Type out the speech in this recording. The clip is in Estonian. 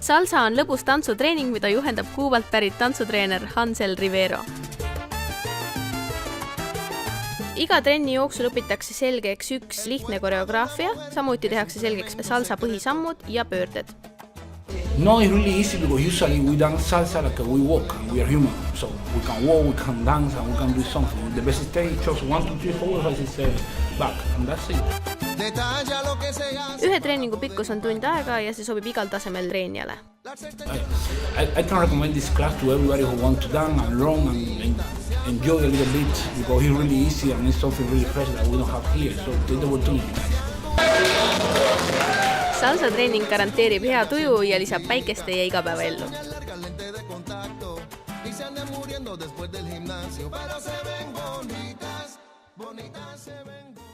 Salsa on lõbus tantsutreening, mida juhendab Kuubalt pärit tantsutreener Hansel Rivero. Iga trenni jooksul õpitakse selgeks üks lihtne koreograafia, samuti tehakse selgeks salsa põhisammud ja pöörded. No, it's really easy because usually we dance salsa like we walk and we are human. So we can walk, we can dance and we can do something. The best stage shows 1, 2, 3, 4, 5, 6, 7 back and that's it. Ühe treeningu pikkus on tund aega ja see sobib igal tasemel treenijale. I can recommend this class to everybody who wants to dance and learn and enjoy a little bit because it's really easy and it's something really fresh that we don't have here. So take the opportunity, guys. Salsa treening garanteerib hea tuju ja lisab päikeste ja igapäevaellu. Después del gimnasio, pero se ven bonitas, bonitas se ven.